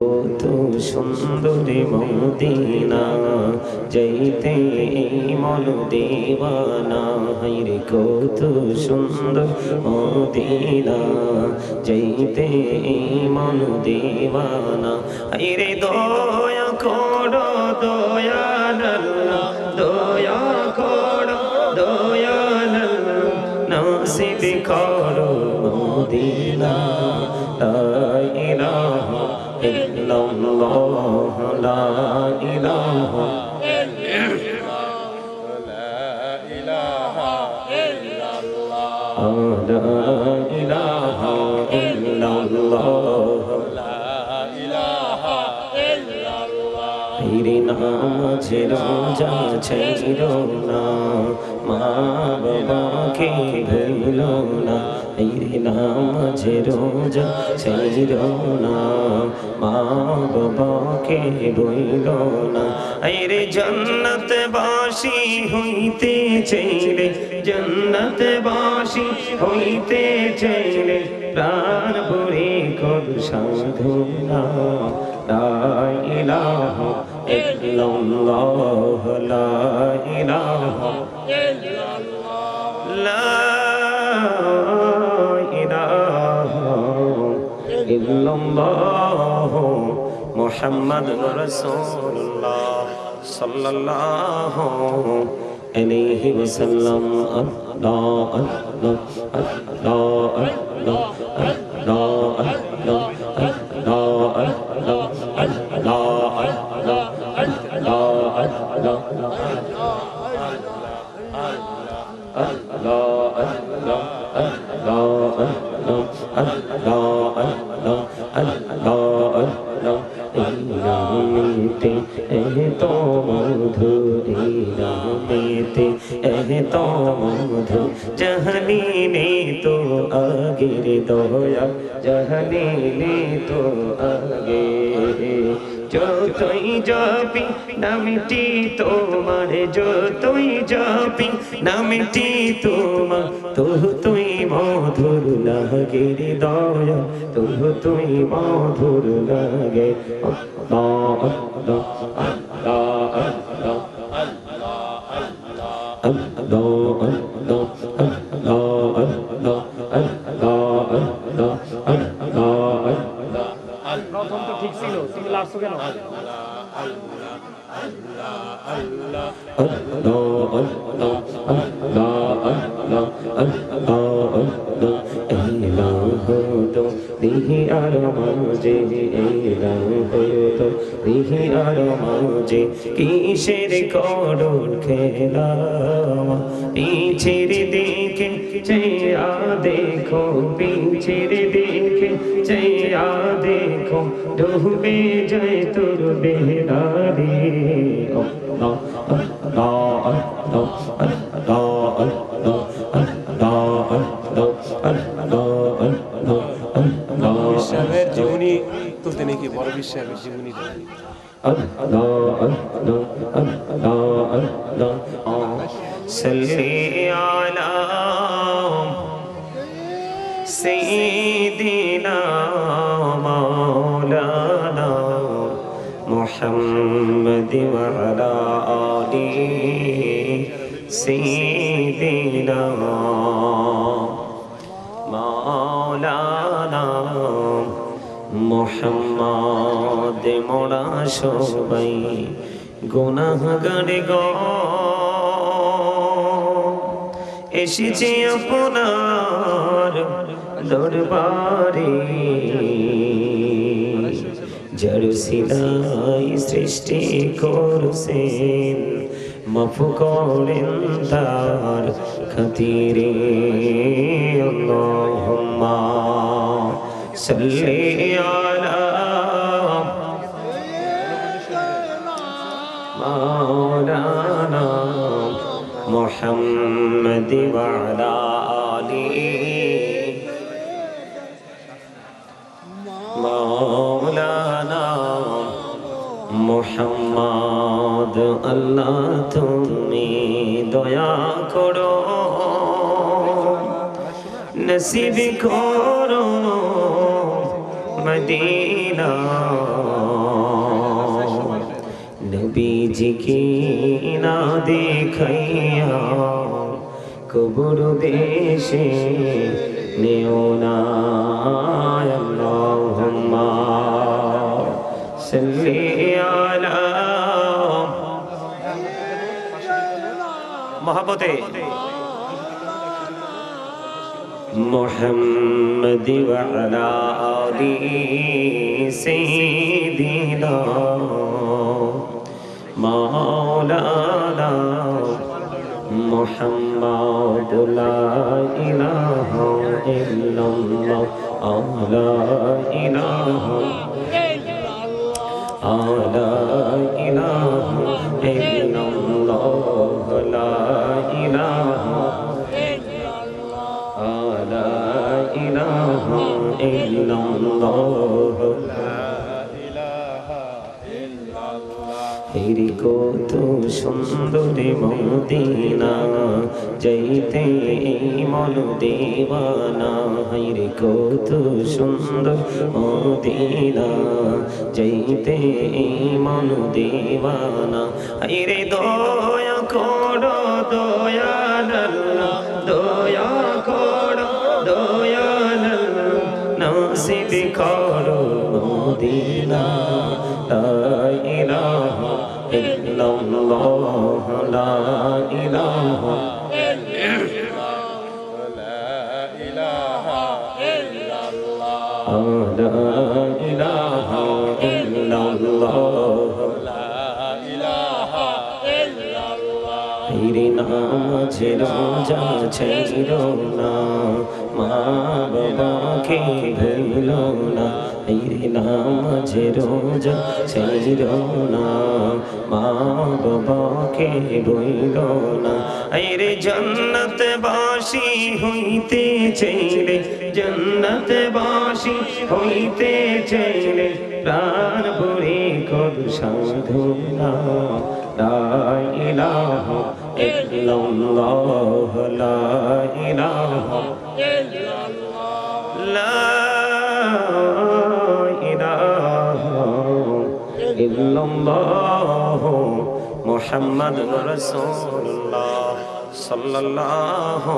কত সুন্দরী মদিনা যাইতে মন দেওয়ানা হায়রে কত সুন্দর মদিনা যাইতে মন দেওয়ানা হায়রে দয়া করো দয়াল আল্লাহ দয়া করো দয়াল আল্লাহ নসিব করো মদিনা লা ইলাহা ইল্লাল্লাহ লা ইলাহা নামাজে রোজা ছেড়ো না মা বাবাকে ভুলো না নামাজে রোজা ছেড়ো না মা বাবাকে ভুলো না আরে জান্নাত বাসী হইতে চাইলে জান্নাত বাসী হইতে চাইলে প্রাণ ভরে কর সাধনা লা ইলাহা ইল্লাল্লাহ লা ইলাহা ইল্লাল্লাহ লা ইলাহা ইল্লাল্লাহ মুহাম্মাদুর রাসূলুল্লাহ সাল্লাল্লাহু আলাইহি ওয়াসাল্লাম আল্লাহ আল্লাহ আল্লাহ আল্লাহ जहनी ने तो आगे रे दया जहनी ने तो आगे যতই যাবি নামটি তোমার যতই যাবি নামটি তোমার তবু তুই মধুর লাগে রে দয়া তবু তুই মধুর লাগে আল্লাহ আল্লাহ আল্লাহ আল্লাহ প্রথম তো ঠিক ছিল তুমি লাস্ট কেন দিহি আর মাঝে এলাম হতো দিহি আর মাঝে কিসের করুণ খেলা পিছের দিকে চেয়া দেখো পিছের দিকে চেয়া দেখো ডুবে যায় তোর বেলা রে আল্লাহ আল্লাহ আল্লাহ আল্লাহ আল্লাহ বিশ্বের জীবনী তুলতে নাকি বড় বিশ্বের জীবনী সাল্লি আলা সাইয়্যিদিনা মাওলানা মুহাম্মদ ওয়া আলা আলিহি সাইয়্যিদিনা মাওলানা মুহাম্মদ মোরা সবাই গুনাহগার গো এসেছি আপনার দরবারে যার সিলাই সৃষ্টি করছেন মাফ করেন তার খাতিরে আল্লাহুম্মা সাল্লি আলা মাওলানা মুহাম্মদ ওয়া আলা আলিহি মাওলানা মুহাম্মদ আল্লাহ তুমি দয়া করো নসিব করো মদিনা নবীজিকে না দেখাইয়া কবর দেশে নেও না আল্লাহুম্মা সাল্লি আলা মহব্বতে محمد وعلى آل سيدنا مولانا محمد لا إله إلا الله لا إله لا إله إلا الله لا إله لا إله إلا الله হেরি কত সুন্দরী মদিনা যাইতে মন দেওয়ানা হেরি কত সুন্দর মদিনা যাইতে মন দেওয়ানা হেরে দয়া করো দয়াল দয়া করো দয়াল নসিব করো মদিনা লা ইলাহা ইল্লাল্লাহ লা ইলাহা নামাজে রোজা ছেড়ো না মা বাবাকে ভুলো না নামাজে রোজা ছেড়ো না মা বাবাকে ভুলো না রে জান্নাত বাসী হইতে চাইলে জান্নাত বাসী হইতে চাইলে প্রাণ ভরে কর সাধনা লা ইলাহা ইল্লাল্লাহ লা ইলাহা ইল্লাল্লাহ লা ইলাহা ইল্লাল্লাহ মুহাম্মাদুর রাসূলুল্লাহ সাল্লাল্লাহু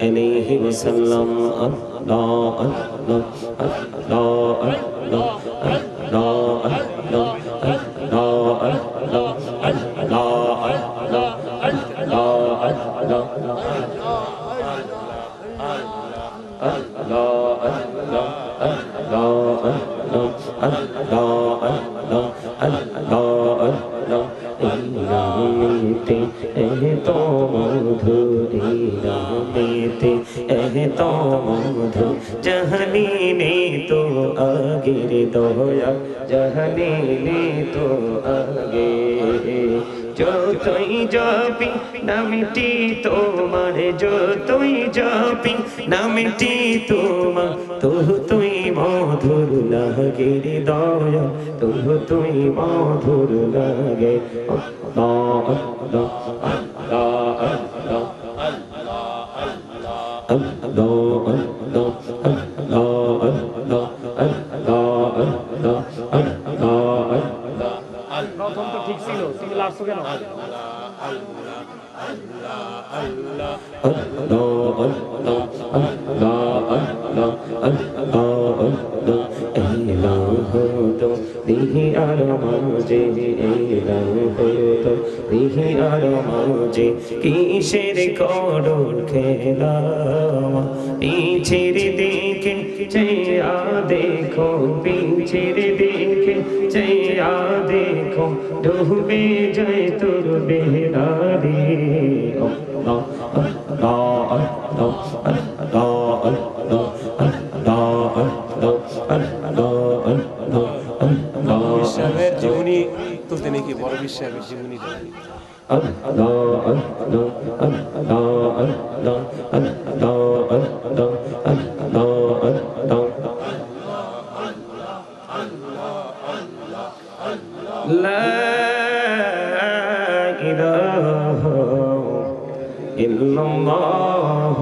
আলাইহি ওয়াসাল্লাম আল্লাহ আল্লাহ আল্লাহ আল্লাহ আল্লাহ আল্লাহ जहनी तो आगे रे दया जहनी तो आगे जो तुई जापी नामिटी তোমার যতই জাপি নামিটি তোমার তবু তুই মধুর লাগে রে দয়া তবু তুই মধুর লাগে আল্লাহ আল্লাহ আল্লাহ আল্লাহ প্রথম তো ঠিক ছিল তুমি লাস্ট কেন দিহি আর মাঝে এলাম হতো দিহি আর মাঝে কিসের করুণ খেলা পিছের দিকে চেয়া দেখো পিছের দিকে চেয়া দেখো ডুবে যায় তোর বেহরা রে আল্লাহ আল্লাহ আল্লাহ আল্লাহ আল্লাহ বিশ্বের জীবনী তুলতে নাকি বড় বিশ্বের জীবনী لا إله إلا الله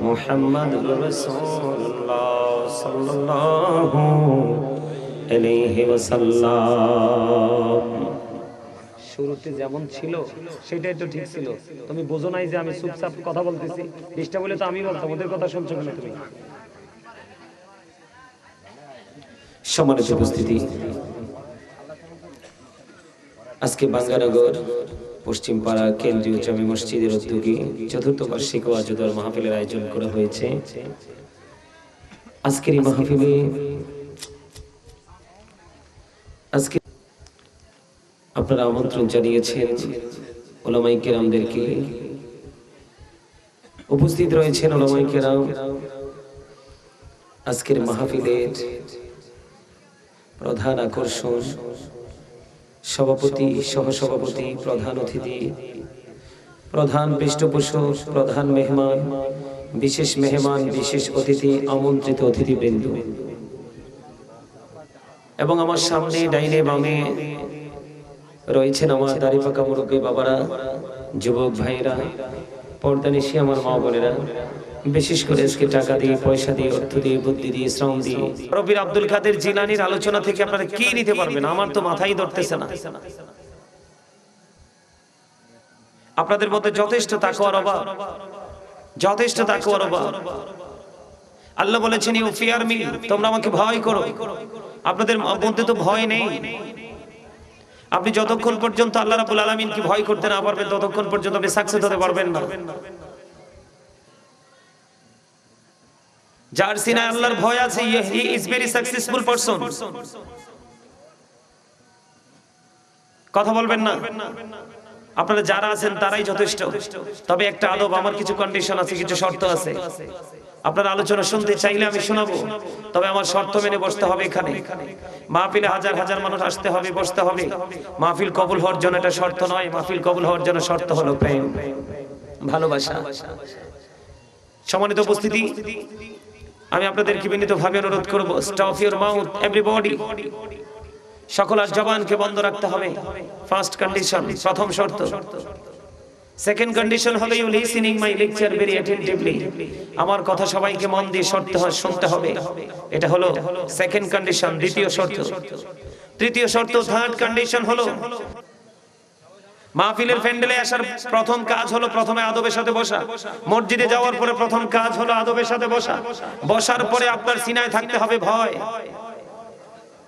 محمد رسول الله صلى الله عليه وسلم শুরুতে যেমন ছিল সেটাই তো ঠিক ছিল। তুমি বোঝো নাই যে আমি চুপচাপ কথা বলতেছি? ডিস্টার্ব বলে তো আমি বলতাম, ওদের কথা শুনছো কেন তুমি? সম্মানিত উপস্থিতি, আজকে বাঙ্গানগর পশ্চিম পাড়া কেন্দ্রীয় জামে মসজিদের উদ্যোগে চতুর্থ বার্ষিক ওয়াজুদার মাহফিলের আয়োজন করা হয়েছে। আজকের এই মাহফিলে আজকে আপনারা আমন্ত্রণ জানিয়েছেন উলামায়ে কেরামদেরকে। উপস্থিত রয়েছেন উলামায়ে কেরাম। আজকের মাহফিলের প্রধান আকর্ষণ, সভাপতি, সহসভাপতি, প্রধান অতিথি, প্রধান পৃষ্ঠপোষক, প্রধান মেহমান, বিশেষ মেহমান, বিশেষ অতিথি, আমন্ত্রিত অতিথিবৃন্দ এবং আমার সামনে ডাইনে বামে রয়েছেন আমার দাড়ি পাকা মুরব্বী বাবারা, যুবক ভাইরা, পর্দানিশী আমার মা বোনেরা, বিশেষ করে আজকে টাকা দিয়ে, পয়সা দিয়ে, অর্থ দিয়ে, বুদ্ধি দিয়ে, শ্রম দিয়ে রবির আব্দুল কাদের জিলানীর আলোচনা থেকে আপনারা কি নিতে পারবেন? আমার তো মাথায় ধরতেছে না। আপনাদের মধ্যে যথেষ্ট তাকওয়ার অভাব, যথেষ্ট তাকওয়ার অভাব। আল্লাহ বলেছেন ইউ ফিয়ার মি, তোমরা আমাকে ভয় করো। আপনাদের মধ্যে তো ভয় নেই। আপনি যতক্ষণ পর্যন্ত আল্লাহ রাব্বুল আলামিনকে ভয় করতে না পারবেন ততক্ষণ পর্যন্ত আপনি সাকসেস হতে পারবেন না। যার সিনায় আল্লাহর ভয় আছে, he is very successful person. কথা বলবেন না। আপনারা যারা আছেন তারাই যথেষ্ট। তবে একটা আদব, আমার কিছু কন্ডিশন আছে, কিছু শর্ত আছে। আপনারা আলোচনা শুনতে চাইলে আমি শোনাবো, তবে আমার শর্ত মেনে বসতে হবে। এখানে মাহফিলে হাজার হাজার মানুষ আসতে হবে, বসতে হবে। মাহফিল কবুল হওয়ার জন্য এটা শর্ত নয়। মাহফিল কবুল হওয়ার জন্য শর্ত হলো প্রেম, ভালোবাসা। সম্মানিত উপস্থিতি, আমি আপনাদেরকে বিনীতভাবে অনুরোধ করব, স্টপ ইউর মাউথ এভরিবডি। সকলের জবানকে বন্ধ রাখতে হবে। ফার্স্ট কন্ডিশন, প্রথম শর্ত। সেকেন্ড কন্ডিশন হলো you listening my lecture very attentively. আমার কথা সবাইকে মন দিয়ে শুনতে হবে। এটা হলো সেকেন্ড কন্ডিশন, দ্বিতীয় শর্ত। তৃতীয় শর্ত, থার্ড কন্ডিশন হলো মাহফিলের প্যান্ডেলে আসার প্রথম কাজ হলো প্রথমে আদবের সাথে বসা। মসজিদে যাওয়ার পরে প্রথম কাজ হলো আদবের সাথে বসা। বসার পরে আপনার সিনায় থাকতে হবে ভয়।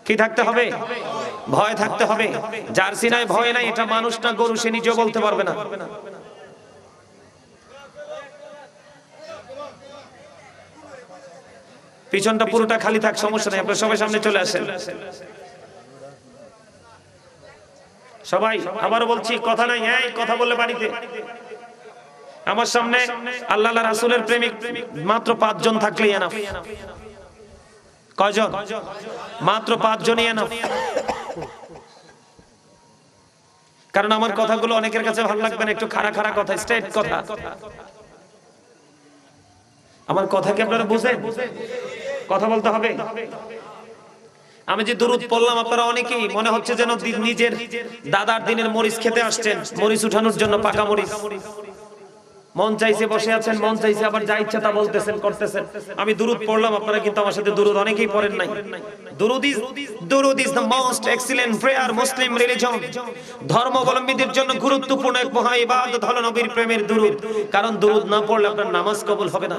কি থাকতে হবে? ভয় থাকতে হবে। যার সিনায় ভয় নাই, এটা মানুষ না গরু, সে নিজেও বলতে পারবে না। পিছনটা পুরোটা খালি থাক, সমস্যা নেই। আপনারা সবাই সামনে চলে আসেন। সবাই, আবারও বলছি, কথা নাই। এই কথা বললে বাড়িতে। আমার সামনে আল্লাহ রাসূলের প্রেমিক মাত্র 5 জন থাকলেই এনাফ। কয়জন? মাত্র 5 জনই এনাফ। কারণ আমার কথাগুলো অনেকের কাছে ভালো লাগবে না, একটু খাড়া খাড়া কথা, স্ট্রেট কথা। আমার কথা কি আপনারা বুঝেন? কথা বলতে হবে। আমি যে দুরূদ পড়লাম, আপনারা অনেকেই মনে হচ্ছে যেন নিজের দাদার দিনের মরিচ খেতে আসছেন, মরিচ উঠানোর জন্য, পাকা মরিচ। মন চাইছে বসে আছেন, মন চাইছে আবার যা ইচ্ছা তা বলতেছেন, করতেছেন। আমি দুরূদ পড়লাম, আপনারা কিন্তু আমার সাথে দুরূদ অনেকেই পড়েন নাই। দুরূদ is the most excellent prayer Muslim religion. ধর্মাবলম্বীদের জন্য গুরুত্বপূর্ণ এক মহা ইবাদত হলো নবীর প্রেমের দুরূদ। কারণ দুরূদ না পড়লে আপনার নামাজ কবুল হবে না,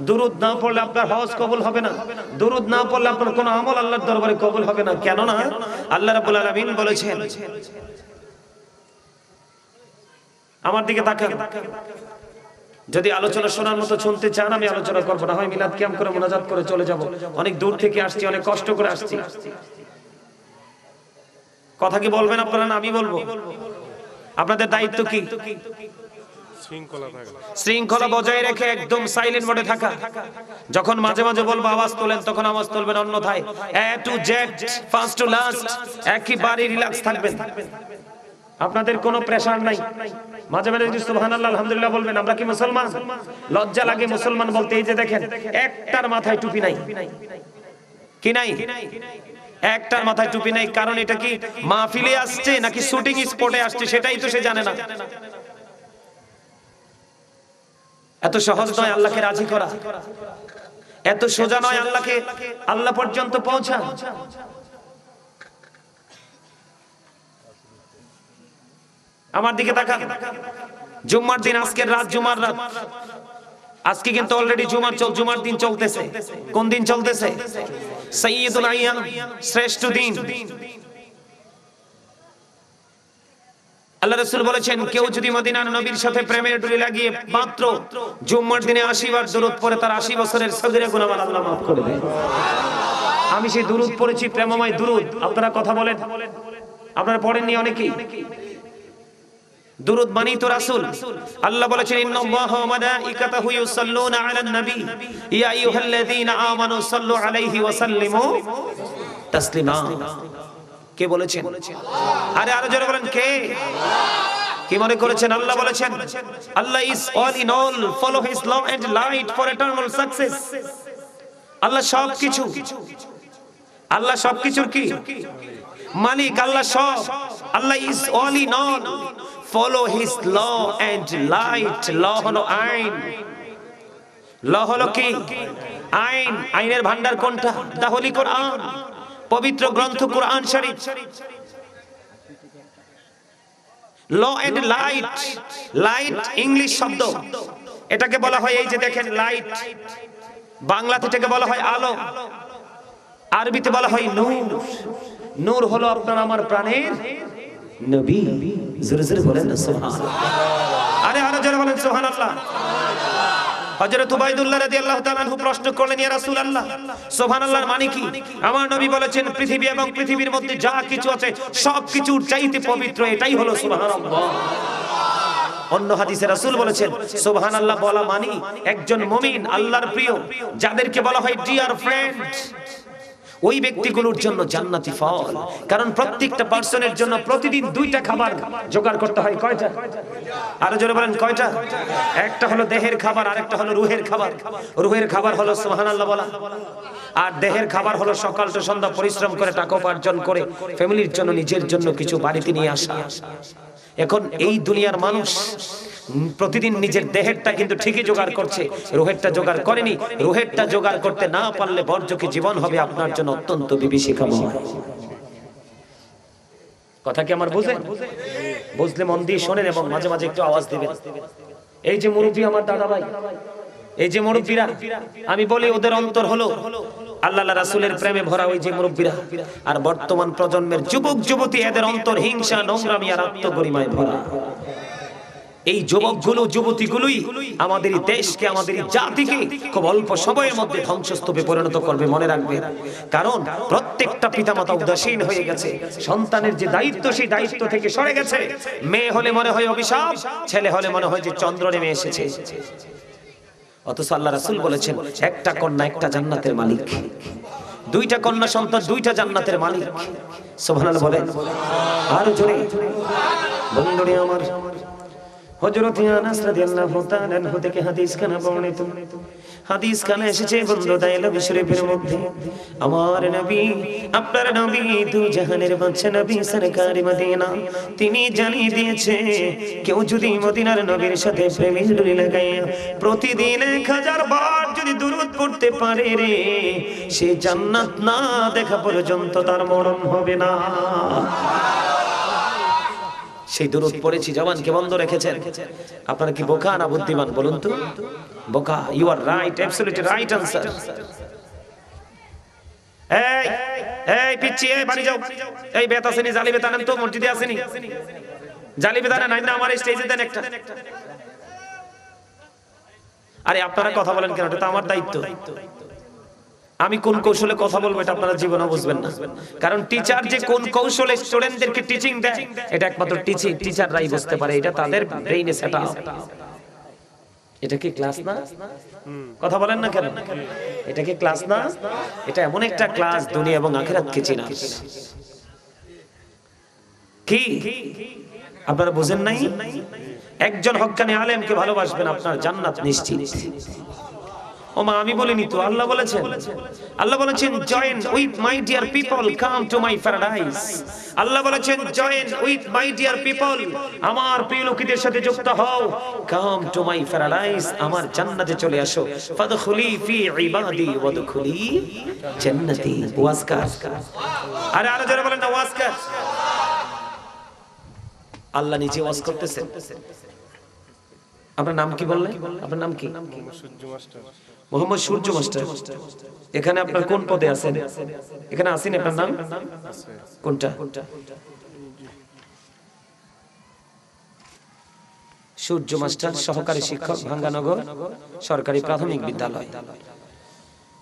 দুরূদ না পড়লে আপনার হজ কবুল হবে না, দুরূদ না পড়লে আপনার কোনো আমল আল্লাহর দরবারে কবুল হবে না। কেন না? আল্লাহ রাব্বুল আলামিন বলেছেন, আমার দিকে তাকান। যদি আলোচনা শোনার মতো শুনতে চান, আমি আলোচনা করব, না হয় মিলাদ কিয়াম করে মুনাজাত করে চলে যাব। অনেক দূর থেকে আসছি, অনেক কষ্ট করে আসছি। কথা কি বলবেন আপনারা, না আমি বলবো? আপনাদের দায়িত্ব কি? শৃঙ্খলা বজায় রেখে একদম সাইলেন্ট মোডে থাকা। যখন মাঝে মাঝে বলবো আওয়াজ তোলেন, তখন আওয়াজ তুলবেন, অন্যথায় A to Z, first to last একেবারে রিল্যাক্স থাকবেন। আপনাদের কোনো প্রেসার নাই। মাঝে মাঝে যদি সুবহানাল্লাহ আলহামদুলিল্লাহ বলবেন। আমরা কি মুসলমান? লজ্জা লাগে মুসলমান বলতে। এই যে দেখেন, একটার মাথায় টুপি নাই। কি নাই? একটার মাথায় টুপি নাই। কারণ এটা কি মাহফিলে আসছে নাকি শুটিং স্পটে আসছে সেটাই তো সে জানে না। এত সহজ নয় আল্লাহকে রাজি করা, এত সোজা নয় আল্লাহকে, আল্লাহ পর্যন্ত পৌঁছা। আমার দিকে তাকান। জুম্মার দিন, আজকের রাত জুমার রাত। আজকে কিন্তু অলরেডি জুমার দিন চলতেছে। কোন দিন চলতেছে? সাইয়্যিদুল আইয়াম, শ্রেষ্ঠ দিন। আল্লাহ রাসূল বলেছেন, কেউ যদি মদিনার নবীর সাথে প্রেমের ডুরি লাগিয়ে মাত্র জুম্মার দিনে 80 বার দুরূদ পড়ে, তার 80 বছরের সগীরা গুনাহ আল্লাহ মাফ করে দেন। আমি সেই দুরূদ পড়েছি, প্রেমময় দুরূদ। আপনারা কথা বলেন, আপনারা পড়েননি অনেকেই। দুরূদ মানি তো রাসূল। আল্লাহ বলেছেন, ইন্নাল্লাহা ওয়া মালাইকাতাহু ইউসাল্লুনা আলান নবী ইয়া আইয়ুহাল্লাযীনা আমানু সাল্লু আলাইহি ওয়া সাল্লিমু তাসলিমা। কে বলেছেন? আরে আরো জোরে বলেন, কে? কি মনে করেছেন? আল্লাহ বলেছেন, Allah is all in all, follow his law and light for eternal success. Allah সবকিছু, আল্লাহ সবকিছুর কি মালিক? আল্লাহ সব। Allah is all in all, follow his law and light. Law হলো আইন, ল হলো কি? আইন। আইনের ভান্ডার কোনটা? দা হোলি কোরআন, পবিত্র গ্রন্থ কোরআন শরীফ। Law and light, light English শব্দ, এটাকে বলা হয়, এই যে দেখেন লাইট, বাংলাতে এটাকে বলা হয় আলো, আরবিতে বলা হয় নূর। নূর হলো আপনার আমার প্রাণের নবী। জোরে জোরে বলেন না সুবহানাল্লাহ। আরে আরো জোরে বলেন সুবহানাল্লাহ। হযরত উবাইদুল্লাহ রাদিয়াল্লাহু তাআলা আনহু প্রশ্ন করলেন, ইয়া রাসূলুল্লাহ, সুবহানাল্লাহর মানে কি? আমার নবী বলেছেন, পৃথিবী এবং পৃথিবীর মধ্যে যা কিছু আছে সবকিছুর চাইতে পবিত্র এটাই হলো সুবহানাল্লাহ। অন্য হাদিসে রাসূল বলেছেন, সুবহানাল্লাহ বলা মানে একজন মুমিন, আল্লাহর প্রিয়, যাদেরকে বলা হয় ডিয়ার ফ্রেন্ড, ওই ব্যক্তিগুলোর জন্য জান্নাতি ফল। কারণ প্রত্যেকটা পার্সনের জন্য প্রতিদিন 2টা খাবার জোগাড় করতে হয়। কয়টা? আরো জোরে বলেন, কয়টা? একটা হলো দেহের খাবার, আরেকটা হলো রুহের খাবার। রুহের খাবার হলো সুবহানাল্লাহ বলা, আর দেহের খাবার হলো সকাল থেকে সন্ধ্যা পরিশ্রম করে টাকা উপার্জন করে ফ্যামিলির জন্য, নিজের জন্য কিছু বাড়িতে নিয়ে আসা। এখন এই দুনিয়ার মানুষ প্রতিদিন নিজের দেহেরটা কিন্তু ঠিকই জোগাড় করছে, রুহেরটা জোগাড় করেনি। রুহেরটা জোগাড় করতে না পারলে বর্জকে জীবন হবে আপনার জন্য অত্যন্ত বিভীষিকাময়। কথা কি আমার বুঝেন? বুঝলে মন দিয়ে শোনেন এবং মাঝে মাঝে একটু আওয়াজ দিবেন। এই যে মুরব্বী, আমার দাদা ভাই, এই যে মুরব্বীরা, আমি বলি ওদের অন্তর হলো আল্লাহ রাসূলের প্রেমে ভরা ওই যে মুরব্বীরা। আর বর্তমান প্রজন্মের যুবক যুবতী, এদের অন্তর হিংসা, নোংরামি আর আত্মগরিমায় ভরা। এই যুবকগুলো, যুবতীগুলোই আমাদের দেশকে, আমাদের জাতিকে খুব অল্প সময়ের মধ্যে ধ্বংসস্তূপে পরিণত করবে, মনে রাখবেন। কারণ প্রত্যেকটা পিতামাতা উদাসীন হয়ে গেছে, সন্তানের যে দায়িত্ব সেই দায়িত্ব থেকে সরে গেছে। মেয়ে হলে মনে হয় অভিশাপ, ছেলে হলে মনে হয় যে চন্দ্র নেমে এসেছে। অথচ আল্লাহ রাসূল বলেছেন, একটা কন্যা একটা জান্নাতের মালিক, 2টা কন্যা সন্তান 2টা জান্নাতের মালিক। সুবহানাল্লাহ বলেন আর জোরে। বন্ধুরে আমার, হযরত আনাস রাদিয়াল্লাহু তাআলা আনহু থেকে হাদিস খানা বর্ণিত। হাদিস খানা এসেছে বন্ধু দাইলাবি শরীফের মধ্যে, আমার নবী, আপনার নবী, দুই জাহানের বাদশা নবী সরকার মদিনা, তিনি জানিয়ে দিয়েছে, কেউ যদি মদিনার নবীর সাথে প্রেমের ডুরি লাগাইয়া প্রতিদিন 1000 বার যদি দুরূদ পড়তে পারে রে, সে জান্নাত না দেখা পর্যন্ত তার মরণ হবে না। সেই দুরূদ পড়েছি, জবানকে বন্ধ রেখেছেন। আপনারা কি বোকা না বুদ্ধিমান বলুন তো? বোকা। You are right, absolutely right answer. এই এই পিচ্চি, এই বাড়ি যাও। এই বেত আসেনি, জালি বেত আনেন তো, মসজিদে আসেনি, জালি বেত আনেন না, আমার স্টেজে দেন একটা। আরে আপনারা কথা বলেন কেন? এটা তো আমার দায়িত্ব। আমি কোন কৌশলে কথা বলবো এটা আপনারা জীবনে বুঝবেন না। কারণ টিচার যে কোন কৌশলে স্টুডেন্টদেরকে টিচিং দেয়, এটা একমাত্র টিচাররাই বুঝতে পারে। এটা তাদের ব্রেইনে সেট আপ। এটা কি ক্লাস না? কথা বলেন না কেন? এটা কি ক্লাস না? এটা এমন একটা ক্লাস, দুনিয়া এবং আখিরাতকে চেনা। কি আপনারা বুঝেন নাই? একজন হক্কানি আলেমকে ভালোবাসবেন, আপনার জান্নাত নিশ্চিত। ও মা, আমি বলিনি তো, আল্লাহ বলেছেন। আল্লাহ বলেছেন, join with my dear people, come to my paradise. Allah বলেছেন, join with my dear people, আমার প্রিয় লোকেদের সাথে যুক্ত হও, কাম টু মাই প্যারাডাইস, আমার জান্নাতে চলে আসো। ফাদখুলি ফি ইবাদি ওয়াদখুলি জান্নাতি। ওয়াজকার। আরে আরো জোরে বলেন না, ওয়াজকার। আল্লাহ নিজে ওয়াজ করতেছেন। আপনার নাম কি বললেন? আপনার নাম কি? মোহাম্মদ সূর্য মাস্টার। এখানে আপনার কোন পদে আছেন? এখানে আছেন, আপনার নাম কোনটা? সূর্য মাস্টার, সহকারী শিক্ষক, ভাঙ্গানগর সরকারি প্রাথমিক বিদ্যালয়।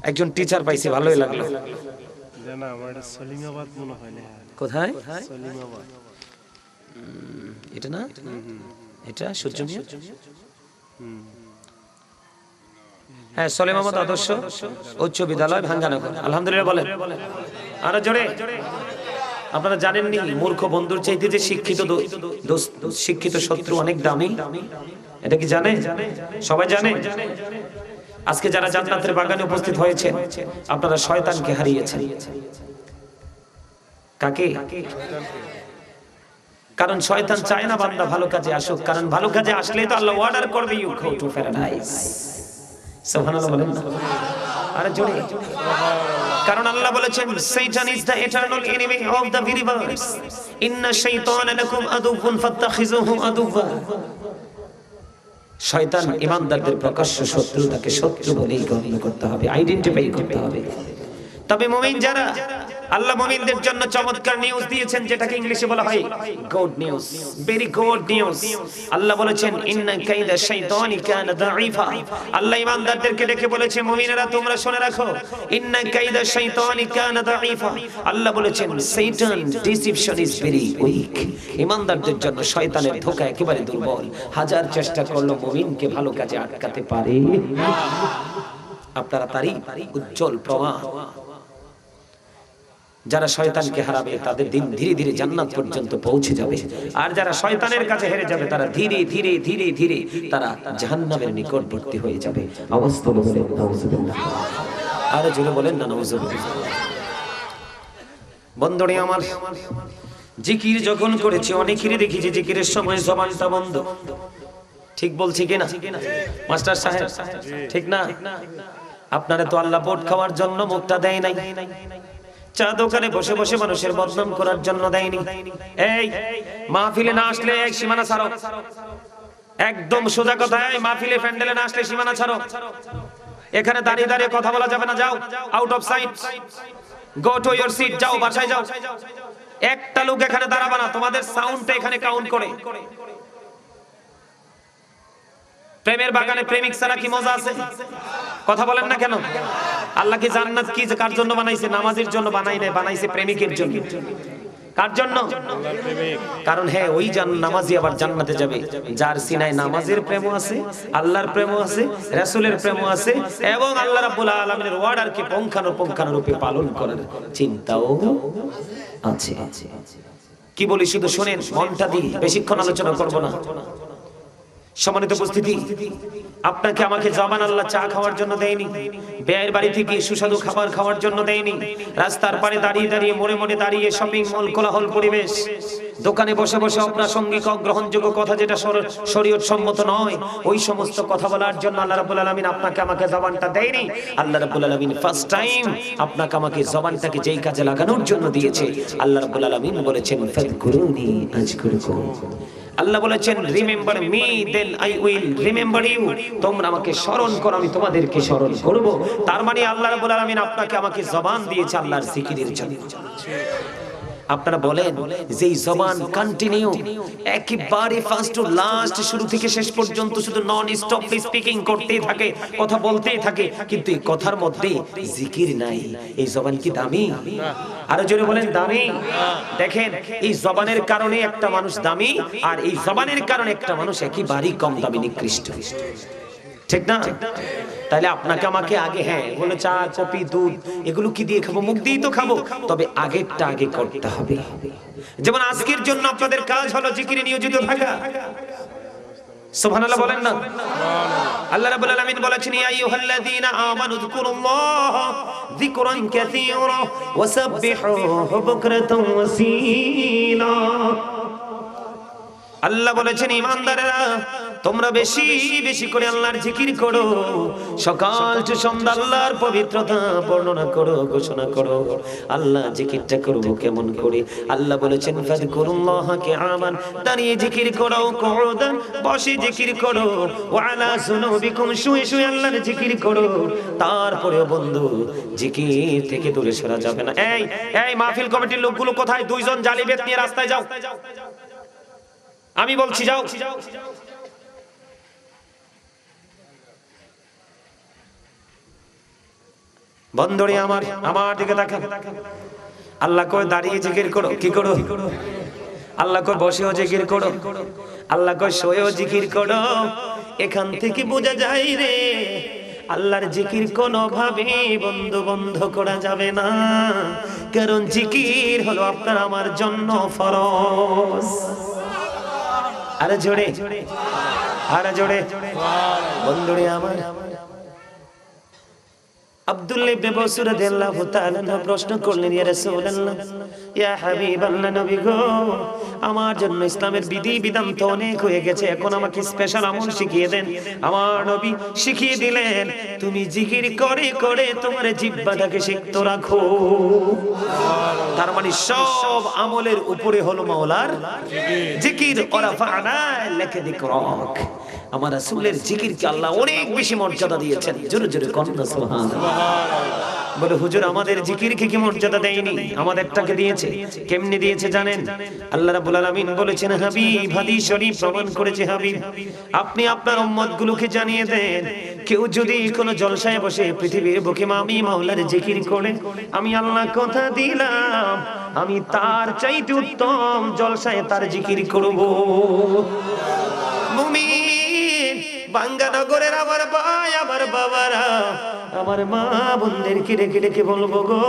একজন টিচার পাইছি, ভালোই লাগলো। জানা আমার এটা সলিমাবাদ মনে হয় না। কোথায়? সলিমাবাদ। এটা না, এটা সূর্য মিয়া। হ্যাঁ, সলিমাবাদ আদর্শ উচ্চ বিদ্যালয়, ভাঙ্গানগর। আলহামদুলিল্লাহ বলেন আরো জোরে। আপনারা জানেননি মূর্খ বন্ধুর চাইতে যে শিক্ষিত শত্রু অনেক দামি? এটা কি জানে? সবাই জানে? আজকে যারা জান্নাতের বাগানে উপস্থিত হয়েছেন, আপনারা শয়তানকে হারিয়েছেন। কাকে? কারণ শয়তান চায় না বান্দা ভালো কাজে আসুক, কারণ ভালো কাজে আসলেই তো আল্লাহ অর্ডার করবে, ইউ গো টু প্যারাডাইস। সুবহানাল্লাহ বলেন না আরে জোরে। কারণ আল্লাহ বলেছেন শয়তান is the eternal enemy of the believers, ইন্না শাইতানা লাকুম আদুউন ফাত্তাখিযুহু আদুওয়া। শয়তান ঈমানদারদের প্রকাশ্য শত্রু, তাকে শত্রু বলেই গণ্য করতে হবে, আইডেন্টিফাই করতে হবে। তবে মুমিন যারা, আল্লাহ মুমিনদের জন্য চমৎকার নিউজ দিয়েছেন, যেটাকে ইংলিশে বলা হয় good news, very good news. Allah বলেছেন ইন্না কাইদা শাইতানি কানা দাঈফা। আল্লাহ ঈমানদারদেরকে ডেকে বলেছে, মুমিনেরা তোমরা শুনে রাখো, ইন্না কাইদা শাইতানি কানা দাঈফা। আল্লাহ বলেছেন শয়তান ডিসিপশন ইজ ভেরি উইক। ঈমানদারদের জন্য শয়তানের ধোঁকা একেবারে দুর্বল। হাজার চেষ্টা করলেও মুমিনকে ভালো কাজে আটকাতে পারে। আপনারা তারই উজ্জ্বল প্রমাণ। যারা শয়তানকে হারাবে তাদের দিন ধীরে ধীরে জান্নাত পর্যন্ত পৌঁছে যাবে, আর যারা শয়তানের কাছে হেরে যাবে তারা ধীরে ধীরে ধীরে ধীরে তারা জাহান্নামের নিকটবর্তী হয়ে যাবে। অবস্থা বলে নাউজুবিল্লাহ। আর জোরে বলেন না নাউজুবিল্লাহ। বন্ধুরে আমার, জিকির যখন করেছি অনেকেরই দেখেছি জিকিরের সময় জবানটা বন্ধ। ঠিক বলছি কিনা মাস্টার সাহেব? ঠিক না? আপনারা তো আল্লাহ ভোট খাওয়ার জন্য মুখটা দেয় নাই, চা দোকানে বসে বসে মানুষের বদনাম করার জন্য দেয়নি। এই মাহফিলে না আসলে এক সীমানা ছাড়ো, একদম সোজা কথা। এই মাহফিলে প্যান্ডেলে না আসলে সীমানা ছাড়ো। এখানে দাঁড়িয়ে দাঁড়িয়ে কথা বলা যাবে না, যাও out of sight, go to your seat, যাও বাসায় যাও। একটা লোক এখানে দাঁড়াবে না, তোমাদের সাউন্ডটা এখানে কাউন্ট করে। প্রেমের বাগানে প্রেমিক ছাড়া কি মজা আছে? কথা বলেন না কেন? আল্লাহ কি জান্নাত কি কার জন্য বানাইছে? নামাজের জন্য বানাই নাই, বানাইছে প্রেমিকের জন্য। কার জন্য? কারণ হ্যাঁ, ওই নামাজি আবার জান্নাতে যাবে যার সিনায় নামাজের প্রেম আছে, আল্লাহর প্রেম আছে, রাসূলের প্রেম আছে, এবং আল্লাহ রাব্বুল আলামিনের অর্ডারকে পুঙ্খানুপুঙ্খানুরূপে পালন করার চিন্তাও আছে। কি বলি শুধু শুনেন, মনটা দিয়ে, বেশিক্ষণ আলোচনা করব না। সম্মানিত উপস্থিতি, আপনাকে আমাকে জবান আল্লাহ চা খাওয়ার জন্য দেয়নি, ব্যয়ের বাড়ি থেকে সুস্বাদু খাবার খাওয়ার জন্য দেয়নি, রাস্তার পাড়ে দাঁড়িয়ে দাঁড়িয়ে মোড়ে মোড়ে দাঁড়িয়ে শপিং মল, কোলাহল পরিবেশ, দোকানে বসে বসে অপ্রাসঙ্গিক অগ্রহণযোগ্য কথা যেটা শরীয়ত সম্মত নয়, ওই সমস্ত কথা বলার জন্য আল্লাহ রাব্বুল আলামিন আপনাকে আমাকে জবানটা দেয়নি। আল্লাহ রাব্বুল আলামিন ফার্স্ট টাইম আপনাকে আমাকে জবানটাকে যেই কাজে লাগানোর জন্য দিয়েছে, আল্লাহ রাব্বুল আলামিন বলেছেন ফাযকুরুনি আযকুরুকুম। আল্লাহ বলেছেন remember me then I will remember you. তোমরা আমাকে স্মরণ করো, আমি তোমাদেরকে স্মরণ করব। তার মানে আল্লাহ রাব্বুল আলামিন আপনাকে আমাকে জবান দিয়েছে আল্লাহর জিকিরের জন্য। আপনারা বলেন যে এই জবান কন্টিনিউ একেবারে ফার্স্ট টু লাস্ট, শুরু থেকে শেষ পর্যন্ত শুধু নন স্টপ স্পিকিং করতেই থাকে, কথা বলতেই থাকে, কিন্তু এই কথার মধ্যে জিকির নাই। এই জবান কি দামি? আরো জোরে বলেন দামি। দেখেন, এই জবানের কারণে একটা মানুষ দামি, আর এই জবানের কারণে একটা মানুষ একেবারেই কম দামি, নিকৃষ্ট। ঠিক না? তাহলে আপনাকে আমাকে আগে, হ্যাঁ বলে চা কফি দুধ এগুলো কি দিয়ে খাবো? মুখ দিয়েই তো খাবো, তবে আগেরটা আগে করতে হবে। যেমন আজকের জন্য আপনাদের কাজ হলো জিকিরে নিয়োজিত থাকা। সুবহানাল্লাহ বলেন না? আল্লাহ রাব্বুল আলামিন বলেছেন ইয়া আইয়ুহাল্লাযীনা আমানু যকুরুল্লাহ যিকরান কাসীরা ওয়াসাব্বিহুহু বুকরাতান ওয়াসীলা। আল্লাহ বলেছেন ঈমানদারেরা তোমরা বেশি বেশি করে আল্লাহর জিকির করো, সকাল টু সন্ধ্যা আল্লাহর পবিত্রতা বর্ণনা করো, ঘোষণা করো। আল্লাহ জিকিরটা করব কেমন করে? আল্লাহ বলেছেন ফাযকুরুল্লাহ কিয়ামান, দাঁড়িয়ে জিকির করো, কুউদান বসে জিকির করো, ওয়া আলা যুনুবিকুম শুয়ে শুয়ে আল্লাহর জিকির করো। তারপরেও বন্ধু জিকির থেকে দূরে সরা যাবে না। এই এই মাহফিল কমিটির লোকগুলো কোথায়? দুইজন জালিবেত নিয়ে রাস্তায় যাও, আমি বলছি যাও। বন্ধুরে আমার দিকে তাকান। আল্লাহ কয় দাঁড়িয়ে জিকির করো, কি করো? আল্লাহ কয় বসেও জিকির করো, আল্লাহ কয় শুয়েও জিকির করো। এখান থেকে বোঝা যায় রে আল্লাহর জিকির কোনো ভাবে বন্ধ করা যাবে না, কারণ জিকির হলো আপনার আমার জন্য ফরজ। আরে জোরে, আরে জোরে বন্ধুরে আমার। আব্দুল্লাহ ইবনে বসর রাদিয়াল্লাহু তাআলা প্রশ্ন করলেন, ইয়া রাসূলুল্লাহ, ইয়া হাবিবাল্লাহ, নবী গো, আমার জন্য ইসলামের বিধি বিধান তো অনেক হয়ে গেছে, এখন আমাকে স্পেশাল আমল শিখিয়ে দেন। আমার নবী শিখিয়ে দিলেন, তুমি জিকির করে করে তোমার জিহ্বাটাকে সিক্ত রাখো। তার মানে সব আমলের উপরে হলো মাওলার জিকির। ওরাফা'না লাকা যিকরাক, আমার রাসূলের জিকিরকে আল্লাহ অনেক বেশি মর্যাদা দিয়েছেন। জোরে জোরে কন্যা সুবহানাল্লাহ। বলে হুজুর আমাদের জিকিরকে কি মর্যাদা দেয়নি? আমাদেরটাকে দিয়েছে। কেমনে দিয়েছে জানেন? আল্লাহ রাব্বুল আলামিন বলেছেন, হাবিব, হাদিস শরীফ প্রমাণ করেছে, হাবিব আপনি আপনার উম্মতগুলোকে জানিয়ে দেন, কেউ যদি কোনো জলসায় বসে পৃথিবীর বুকে আমি মাওলার জিকির করে, আমি আল্লাহ কথা দিলাম আমি তার চাইতে উত্তম জলসায় তার জিকির করব। মুমিন বাঙ্গানগরের আমার ভাই, আমার বাবারা, আমার মা বোনদেরকে ডেকে ডেকে বলবো গো,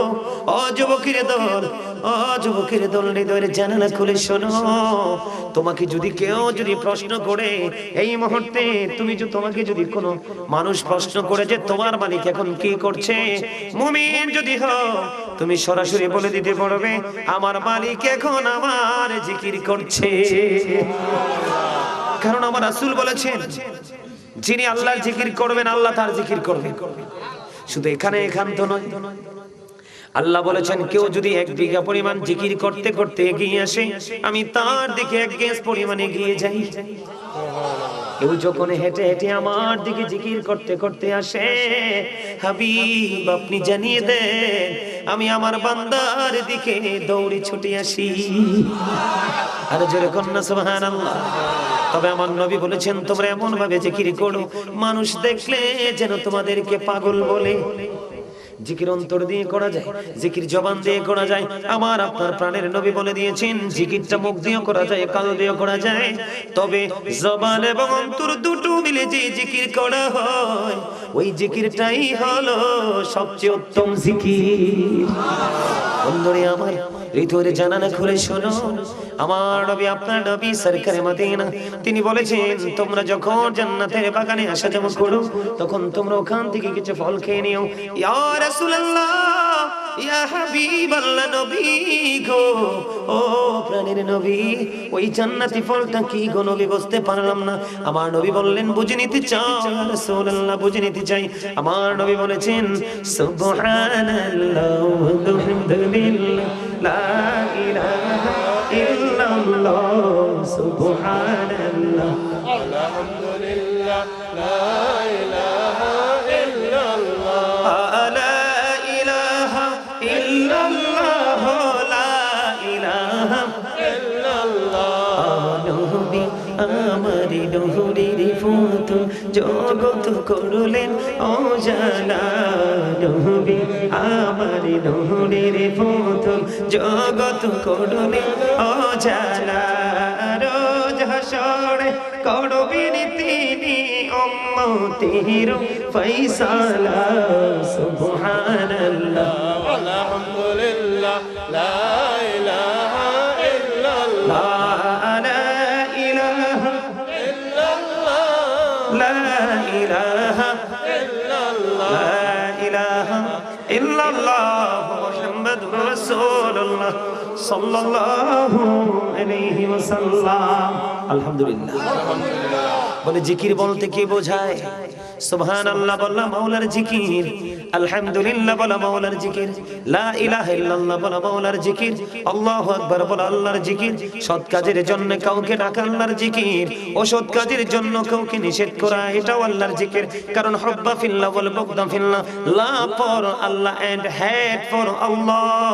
ও যুবকের দল, ও যুবকের দল, হৃদয়ের জানালা খুলে শোনো। তোমাকে যদি কেউ প্রশ্ন করে এই মুহূর্তে, তোমাকে যদি কোনো মানুষ প্রশ্ন করে যে তোমার মালিক এখন কি করছে, মুমিন যদি হও, তুমি সরাসরি বলে দিতে পারবে, আমার মালিক এখন আমার জিকির করছে। কারণ আমার রাসূল বলেছেন, যিনি আল্লাহর জিকির করবেন আল্লাহ তার জিকির করবেন। শুধু এখান তো নয়, আল্লাহ বলেছেন কেউ যদি 1 বিঘা পরিমাণ জিকির করতে করতে এগিয়ে আসে, আমি তার দিকে 1 গজ পরিমাণ এগিয়ে যাই। কেউ যখন হেঁটে হেঁটে আমার দিকে জিকির করতে করতে আসে, হাবিব আপনি জানিয়ে দেন আমি আমার বান্দার দিকে দৌড়ে ছুটে আসি। আর জোরে কন্যা সুবহানাল্লাহ। তবে আমার নবী বলেছেন, তোমরা এমন ভাবে জিকির করো মানুষ দেখলে যেন তোমাদেরকে পাগল বলে। জিকির অন্তর দিয়ে করা যায়, জিকির জবান দিয়ে করা যায়। আমার আপনার প্রাণের নবী বলে দিয়েছেন, জিকিরটা মুখ দিয়ে করা যায়, কান দিয়ে করা যায়, তবে জবান এবং অন্তর দুটো মিলে যে জিকির করা হয়, ওই জিকিরটাই হলো সবচেয়ে উত্তম জিকির। বন্ধুরে আমার, হৃদয়ের জানালা খুলে শোনো, আমার নবী আপনার নবী সরকারে মদিনা তিনি বলেছেন, তোমরা যখন জান্নাতের বাগানে আসা যাওয়া করো, তখন তোমরা ওখান থেকে কিছু ফল খেয়ে নিও। ইয়া রাসূলুল্লাহ, ইয়া হাবিবাল্লাহ, নবী গো, ও প্রাণের নবী, ওই জান্নাতি ফলটা কি গো নবী? বুঝতে পারলাম না। আমার নবী বললেন, বুঝে নিতে চাও ইয়া রাসূলুল্লাহ? বুঝে নিতে চাই। আমার নবী বলেছেন, সুবহানাল্লাহ ওয়ালহামদুলিল্লাহ লা ইলাহা ইল্লাল্লাহ, সুবহানাল্লাহ আলহামদুলিল্লাহ লা ইলাহা ইল্লাল্লাহ, লা ইলাহা ইল্লাল্লাহ, লা ইলাহা ইল্লাল্লাহ। নবী আমার নূরের ফুতুন জগৎ করলেন অজানা, নবী আমার নূরের ফুতুন জগৎ করলেন অজানা। রোজ হাসরে করবেন তিনি উম্মতের ফয়সালা, সুবহানাল্লাহ আলহামদুলিল্লাহ লা ইলাহা ইল্লাল্লাহ, লা ইলাহা ইল্লাল্লাহ, লা ইলাহা ইল্লাল্লাহ, লা ইলাহা ইল্লাল্লাহ মুহাম্মাদুর রাসূলুল্লাহ সাল্লাল্লাহু আলাইহি ওয়াসাল্লাম। আলহামদুলিল্লাহ। বলে জিকির বলতে কি বোঝায়? সুবহানাল্লাহ বলা মাওলার জিকির, আলহামদুলিল্লাহ বলা মাওলার জিকির, লা ইলাহা ইল্লাল্লাহ বলা মাওলার জিকির, আল্লাহু আকবার বলা আল্লাহর জিকির। সৎ কাজের জন্য কাউকে ডাকা আল্লাহর জিকির, অসৎ কাজের জন্য কাউকে নিষেধ করা এটাও আল্লাহর জিকির। কারণ হুব্বা ফিল্লাহ ওয়াল বুগদা ফিল্লাহ, love for Allah and hate for Allah.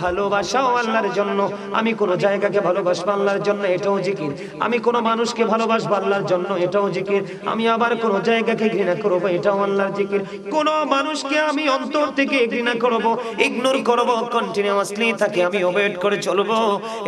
ভালোবাসাও আল্লাহর জন্য, আমি কোন জায়গাকে ভালোবাসবো আল্লাহর জন্য, এটাও জিকির। আমি কোন মানুষকে ভালোবাসবো আল্লাহর জন্য, এটাও জিকির। আমি আবার কোন জায়গাকে ঘৃণা করব, এটাও আল্লাহর জিকির। কোন মানুষকে আমি অন্তর থেকে ঘৃণা করব, ইগনোর করব, কন্টিনিউয়াসলি তাকে আমি অভয়েড করে চলবো,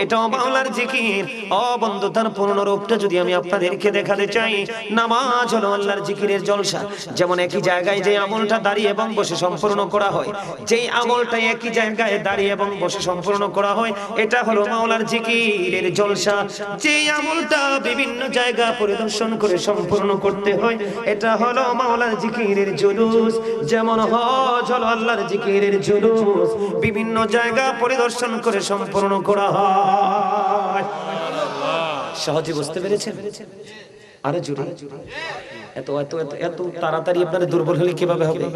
এটাও আল্লাহর জিকির। ও বন্ধু, তার পূর্ণ রূপটা যদি আমি আপনাদেরকে দেখাতে চাই, নামাজ হলো আল্লাহর জিকিরের জলসা। যেমন একই জায়গায় যে আমলটা দাঁড়িয়ে এবং বসে সম্পূর্ণ করা হয়, যেই আমলটা একই জায়গায় দাঁড়িয়ে এবং বসে সম্পূর্ণ করা হয়, এটা হলো মাওলার জিকিরের জলসা। যেই আমলটা বিভিন্ন জায়গা পরিদর্শন করে সম্পূর্ণ করতে হয়, এটা হলো মাওলার জিকিরের জুলুস। যেমন হজ হলো আল্লাহর জিকিরের জুলুস, বিভিন্ন জায়গা পরিদর্শন করে সম্পূর্ণ করা হয়। সহজে বুঝতে পেরেছেন? আরে জোরে, এত এত এত এত তাড়াতাড়ি আপনারা দুর্বল হলে কিভাবে হবে?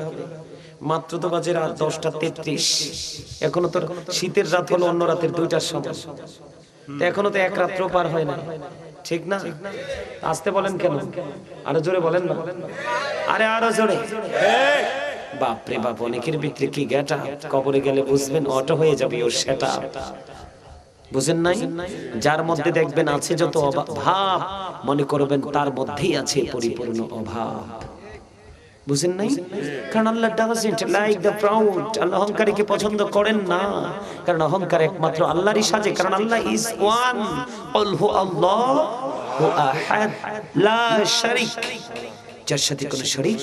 মাত্র তো বাজে রাত 10:33, এখনো তো শীতের রাত হলো অন্য রাতের 2টার সময়, এখনো তো এক রাত্র পার হয় না, ঠিক না? আসতে বলেন কেন? আরো জোরে বলেন না, আরে আরো জোরে। বাপরে বাপ, অনেকের ভিতরে কি গেটা, কবরে গেলে বুঝবেন অটো হয়ে যাবে ওর সেটা। বুঝেন নাই? যার মধ্যে দেখবেন আছে যত ভাব, মনে করবেন তার মধ্যেই আছে পরিপূর্ণ অভাব। বুঝেন নাই? কারণ আল্লাহ ডাজন্ট লাইক দ্য প্রাউড, আল্লাহ অহংকারীকে পছন্দ করেন না। কারণ অহংকার একমাত্র আল্লাহরই সাজে। কারণ আল্লাহ ইজ ওয়ান, কুল হু আল্লাহু আহাদ, লা শারীক, যার সাথে কোনো শরীক,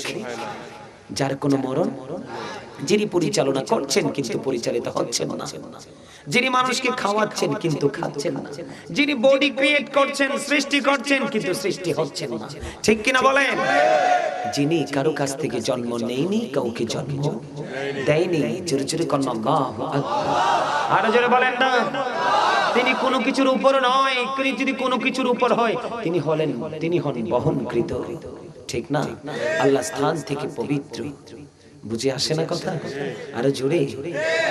যার কোনো মরণ, যিনি পরিচালনা করছেন কিন্তু পরিচালিত হচ্ছেন না, যিনি মানুষকে খাওয়াচ্ছেন কিন্তু খাচ্ছেন না, যিনি বডি ক্রিয়েট করছেন, সৃষ্টি করছেন কিন্তু সৃষ্টি হচ্ছেন না, ঠিক কিনা বলেন? যিনি কারো কাছ থেকে জন্ম নেয়নি, কাউকে জন্ম দেয়নি। জোরে জোরে কর আল্লাহু আকবার, আর জোরে বলেন না। তিনি কোনো কিছুর উপর নয়, তিনি যদি কোনো কিছুর উপর হয়, তিনি হন বহনকৃত, ঠিক না? আল্লাহ স্থান থেকে পবিত্র। বুঝে আসে না কথা? আরো জোরে।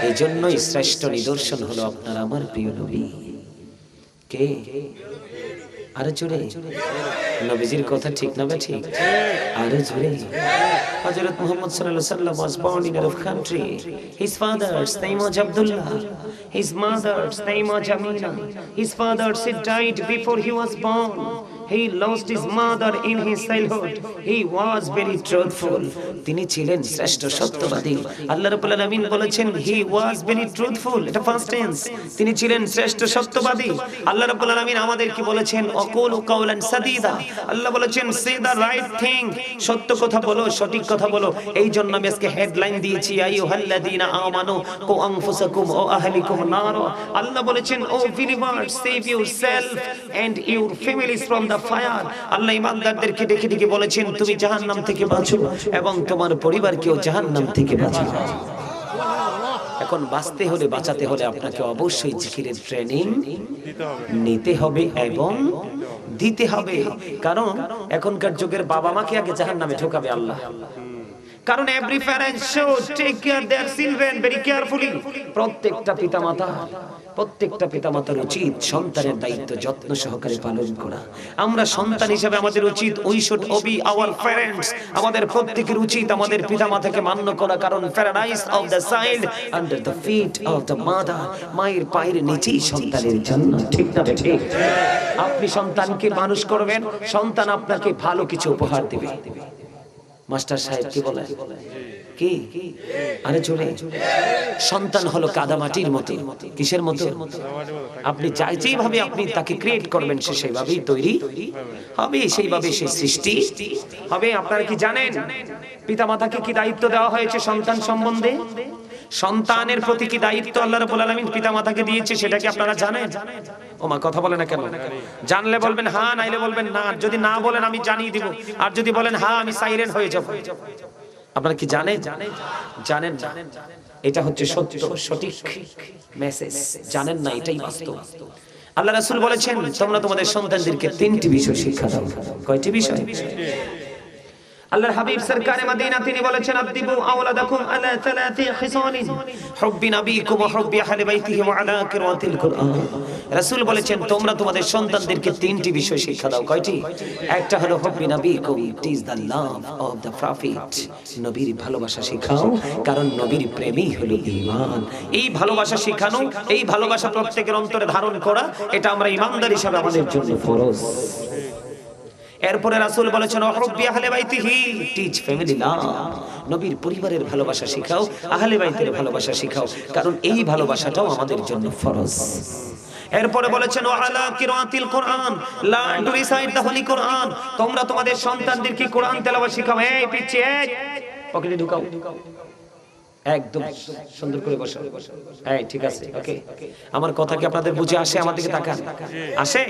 এই জন্যই শ্রেষ্ঠ নিদর্শন হলো আপনার আমার প্রিয় নবী। কে? আরো জোরে। নবীজির কথা ঠিক না ঠিক? আরো জোরে। হযরত মুহাম্মদ সাল্লাল্লাহু আলাইহি ওয়াসাল্লাম was born in Arab country. His father's name was Abdullah. His mother's name was Amina. His father died before he was born. He lost his mother in his childhood. He was very truthful. তিনি ছিলেন শ্রেষ্ঠ সত্যবাদী। আল্লাহ রাব্বুল আলামিন বলেছেন he was very truthful, এটা first tense. তিনি ছিলেন শ্রেষ্ঠ সত্যবাদী। আল্লাহ রাব্বুল আলামিন আমাদেরকে বলেছেন অকুলু কাওলান সাদীদা, আল্লাহ বলেছেন সে দা রাইট থিং, সত্য কথা বলো, সঠিক কথা বলো। এই জন্য আমি আজকে হেডলাইন দিয়েছি আইয়ুহাল্লাযীনা আমানু কু আনফুসাকুম ওয়া আহলিকুম নার। আল্লাহ বলেছেন O believers, save yourself and your families from the fire. Allah ইমানদারদেরকে ডেকে ডেকে বলেছেন তুমি জাহান্নাম থেকে বাঁচো এবং তোমার পরিবারকেও জাহান্নাম থেকে বাঁচাও। এখন বাঁচতে হলে, বাঁচাতে হলে আপনাকে অবশ্যই জিকিরের ট্রেনিং নিতে হবে এবং দিতে হবে। কারণ এখনকার যুগের বাবা মাকে আগে জাহান্নামে ঢোকাবে আল্লাহ। কারণ every parent should take care their children very carefully. প্রত্যেকটা পিতামাতার উচিত সন্তানের দায়িত্ব যত্ন সহকারে পালন করা। আমরা সন্তান হিসেবে আমাদের উচিত we should obey our parents. আমাদের প্রত্যেকের উচিত আমাদের পিতামাতাকে মান্য করা। কারণ paradise of the child under the feet of the mother, মায়ের পায়ের নিচেই সন্তানের জন্য, ঠিক না ঠিক? আপনি সন্তানকে মানুষ করবেন, সন্তান আপনাকে ভালো কিছু উপহার দেবে। মাস্টার সাহেব কি বলে? কি? আরে চলে। সন্তান হলো কাদামাটির মতো। কিসের মতো? আপনি যেইভাবে আপনি তাকে ক্রিয়েট করবেন সে সেইভাবেই তৈরি হবে, সেইভাবে সে সৃষ্টি হবে। আপনারা কি জানেন পিতামাতাকে কি দায়িত্ব দেওয়া হয়েছে সন্তান সম্বন্ধে? সন্তানের প্রতি কি দায়িত্ব আল্লাহ রাব্বুল আলামিন পিতামাতাকে দিয়েছে, সেটা কি আপনারা জানেন? ওমা কথা বলে না কেন? জানলে বলবেন হ্যাঁ, নাইলে বলবেন না। যদি না বলেন আমি জানিয়ে দিব, আর যদি বলেন হ্যাঁ আমি সাইলেন্ট হয়ে যাব। আপনারা কি জানেন? জানেন না। এটা হচ্ছে সত্য, সঠিক মেসেজ। জানেন না, এটাই বাস্তব। আল্লাহ রাসূল বলেছেন তোমরা তোমাদের সন্তানদেরকে তিনটি বিষয় শিক্ষা দাও। কয়টি বিষয়? আল্লাহর হাবিব সরকারে মদিনা তিনি বলেছেন আদিবু আওলাদাকুম আলা সালাতি খিসালিন হুব্বি নবীকুম ওয়া হুব্বি আহলি বাইতিহি ওয়া আলা কিরাতিল কুরআন। রাসূল বলেছেন তোমরা তোমাদের সন্তানদেরকে তিনটি বিষয় শিক্ষা দাও। কয়টি? একটা হলো হুব্বি নবীকুম, it is the love of the prophet. নবীর ভালোবাসা শেখাও, কারণ নবীর প্রেমই হলো ঈমান। এই ভালোবাসা শেখানো, এই ভালোবাসা প্রত্যেকের অন্তরে ধারণ করা, এটা আমরা ঈমানদার হিসেবে আমাদের জন্য ফরজ। এরপরে রাসূল বলেছেন হুব্বি আহলে বাইতিহি, টিচ ফ্যামিলি লাভ। নবীর পরিবারের ভালোবাসা শেখাও, আহলে বাইতের ভালোবাসা শেখাও, কারণ এই ভালোবাসাটাও আমাদের জন্য ফরজ। এরপরে বলেছেন ওয়ালা কিরাতিল কুরআন, learn to recite the holy Quran. তোমরা তোমাদের সন্তানদেরকে কোরআন তেলাওয়াত শেখাও। এই পিচ্ছে এই পকেটে ঢুকাও, একদম সুন্দর করে বসো। এই ঠিক আছে, ওকে। আমার কথা কি আপনাদের বুঝে আসে? আমার দিকে তাকান। আসে?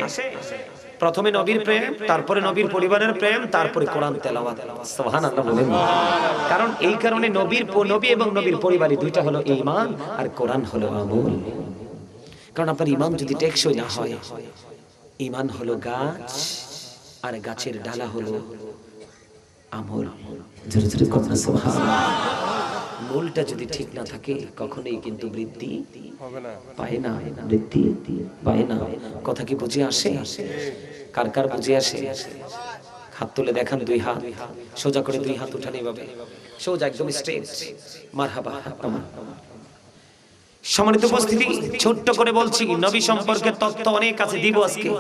প্রথমে নবীর প্রেম, তারপরে নবীর পরিবারের প্রেম, তারপরে কোরআন তেলাওয়াত। সুবহানাল্লাহ বলেন। কারণ এই কারণে নবী এবং নবীর পরিবারই দুইটা হলো ঈমান, আর কোরআন হলো আমল। কারণ আপনার ঈমান যদি টেকসই না হয়, ঈমান হলো গাছ আর গাছের ডালা হলো আমল। জোরে জোরে কথা সুবহানাল্লাহ। মূলটা যদি ঠিক না থাকে কখনোই কিন্তু বৃদ্ধি পায় না, বৃদ্ধি পায় না। কথা কি বুঝে আসে? কার কার বুঝে আসে? হাত তুলে দেখান, দুই হাত সোজা করে, দুই হাত উঠান এইভাবে সোজা, একদম স্ট্রেট। মারহাবা। সম্মানিত উপস্থিতি, ছোট্ট করে বলছি, নবী সম্পর্কে তথ্য অনেক আছে, দিব আজকে।